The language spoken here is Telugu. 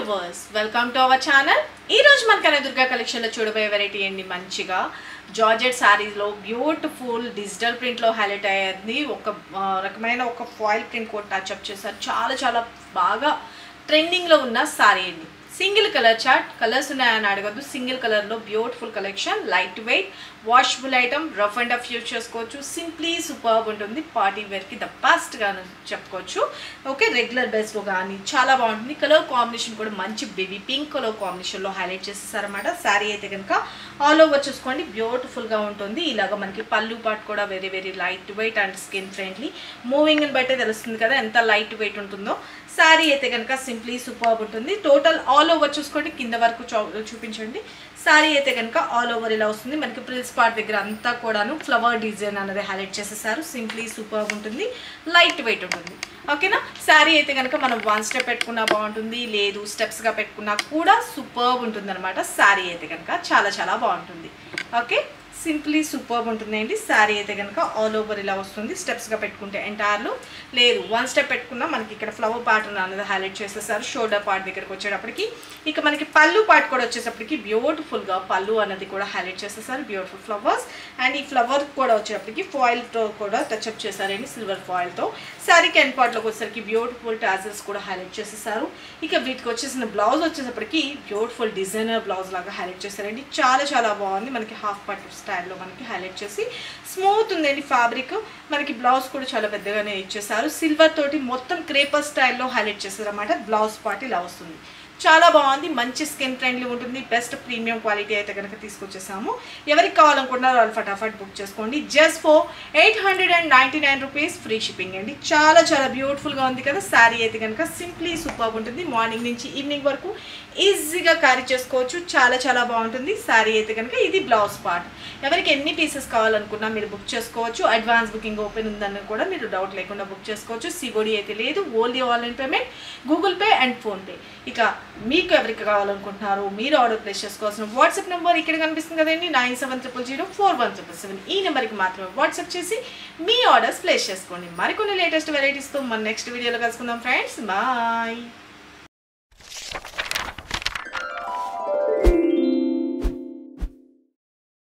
Viewers welcome to our channel. ఈ రోజు మన కనదుర్గ కలెక్షన్ లో చూడబోయే వెరైటీ ఏంటి, మంచిగా జార్జెట్ సారీస్ లో బ్యూటిఫుల్ డిజిటల్ ప్రింట్ లో హైలైట్ అయ్యేది ఒక రకమైన ఒక ఫాయిల్ ప్రింట్ కూడా టచ్ అప్ చేశారు. చాలా చాలా బాగా ట్రెండింగ్ లో ఉన్న సారీ అండి. సింగిల్ కలర్ చార్ట్, కలర్స్ ఉన్నాయని అడగద్దు. సింగిల్ కలర్ లో beautiful collection, light weight, washable item, rough and tough use చేసుకోవచ్చు. సింప్లీ సూపర్బ్ ఉంటుంది. పార్టీ వేర్కి ద బెస్ట్ గా చెప్పుకోవచ్చు. ఓకే, రెగ్యులర్ బేస్ లో కానీ చాలా బాగుంటుంది. కలర్ కాంబినేషన్ కూడా మంచి బేబీ పింక్ కలర్ కాంబినేషన్ లో హైలైట్ చేసేసారనమాట. శారీ అయితే కనుక ఆల్ ఓవర్ చూసుకోండి, బ్యూటిఫుల్ గా ఉంటుంది. ఇలాగ మనకి పళ్ళు పాటు కూడా very very light weight and skin friendly. Moving ని బట్టే తెలుస్తుంది కదా ఎంత లైట్ వెయిట్ ఉంటుందో. శారీ అయితే కనుక సింప్లీ సూపర్బ్ ఉంటుంది. టోటల్ ఆల్ ఓవర్ చూసుకోండి, కింద వరకు చూపించండి. శారీ అయితే కనుక ఆల్ ఓవర్ ఇలా వస్తుంది. మనకి ప్రిల్స్ పార్ట్ దగ్గర అంతా కూడాను ఫ్లవర్ డిజైన్ అనేది హైలైట్ చేసేసారు. సింప్లీ సూపర్బ్ ఉంటుంది, లైట్ వెయిట్ ఉంటుంది. ఓకేనా, శారీ అయితే కనుక మనం వన్ స్టెప్ పెట్టుకున్నా బాగుంటుంది, లేదు స్టెప్స్గా పెట్టుకున్నా కూడా సూపర్బ్ ఉంటుంది అనమాట. శారీ అయితే కనుక చాలా చాలా బాగుంటుంది. ఓకే, సింప్లీ సూపర్బ్ ఉంటుందండి. శారీ అయితే కనుక ఆల్ ఓవర్ ఇలా వస్తుంది. స్టెప్స్గా పెట్టుకుంటే ఎంటైర్లో, లేదు వన్ స్టెప్ పెట్టుకున్నా మనకి ఇక్కడ ఫ్లవర్ ప్యాటర్న్ అనేది హైలైట్ చేసేసారు. షోల్డర్ పార్ట్ దగ్గరకు వచ్చేటప్పటికి ఇక మనకి పళ్ళు పార్ట్ కూడా వచ్చేటప్పటికి బ్యూటిఫుల్గా పళ్ళు అనేది కూడా హైలైట్ చేసేసారు. బ్యూటిఫుల్ ఫ్లవర్స్ అండ్ ఈ ఫ్లవర్ కూడా వచ్చేటప్పటికి ఫాయిల్తో కూడా టచ్అప్ చేశారండి, సిల్వర్ ఫాయిల్తో. శారీకి ఎండ్ పార్ట్లోకి వచ్చేసరికి బ్యూటిఫుల్ టాజల్స్ కూడా హైలైట్ చేసేసారు. ఇక వీటికి వచ్చేసిన బ్లౌజ్ వచ్చేటప్పటికి బ్యూటిఫుల్ డిజైనర్ బ్లౌజ్ లాగా హైలైట్ చేశారండి. చాలా చాలా బాగుంది. మనకి హాఫ్ పార్ట్ స్టైల్లో మనకి హైలైట్ చేసి స్మూత్ ఉందండి ఫ్యాబ్రిక్. మనకి బ్లౌజ్ కూడా చాలా పెద్దగానే ఇచ్చేసారు. సిల్వర్ తోటి మొత్తం క్రేపర్ స్టైల్లో హైలైట్ చేశారు అన్నమాట. బ్లౌజ్ పార్ట్ ఇలా వస్తుంది. చాలా బాగుంది, మంచి స్కిన్ ఫ్రెండ్లీ ఉంటుంది. బెస్ట్ ప్రీమియం క్వాలిటీ అయితే కనుక తీసుకొచ్చేసాము. ఎవరికి కావాలనుకుంటున్నారో వాళ్ళు ఫటాఫట్ బుక్ చేసుకోండి. Just for 899 rupees, free shipping అండి. చాలా చాలా బ్యూటిఫుల్గా ఉంది కదా. శారీ అయితే కనుక సింప్లీ సూపర్ ఉంటుంది. మార్నింగ్ నుంచి ఈవినింగ్ వరకు ఈజీగా క్యారీ చేసుకోవచ్చు. చాలా చాలా బాగుంటుంది. శారీ అయితే కనుక ఇది బ్లౌజ్ పార్ట్. ఎవరికి ఎన్ని పీసెస్ కావాలనుకున్నా మీరు బుక్ చేసుకోవచ్చు. అడ్వాన్స్ బుకింగ్ ఓపెన్ ఉందని కూడా మీరు డౌట్ లేకుండా బుక్ చేసుకోవచ్చు. సిఓడి అయితే లేదు, only online payment, Google pay and PhonePe. ఇక మీకు ఎవరికి కావాలనుకుంటున్నారు మీరు ఆర్డర్ ప్లేస్ చేసుకోవాల్సిన వాట్సాప్ నెంబర్ ఇక్కడ కనిపిస్తుంది కదండి, 9700041777. ఈ నెంబర్కి మాత్రమే వాట్సాప్ చేసి మీ ఆర్డర్స్ ప్లేస్ చేసుకోండి. మరికొన్ని లేటెస్ట్ వెరైటీస్తో మన నెక్స్ట్ వీడియోలో కలుసుకుందాం ఫ్రెండ్స్. బాయ్.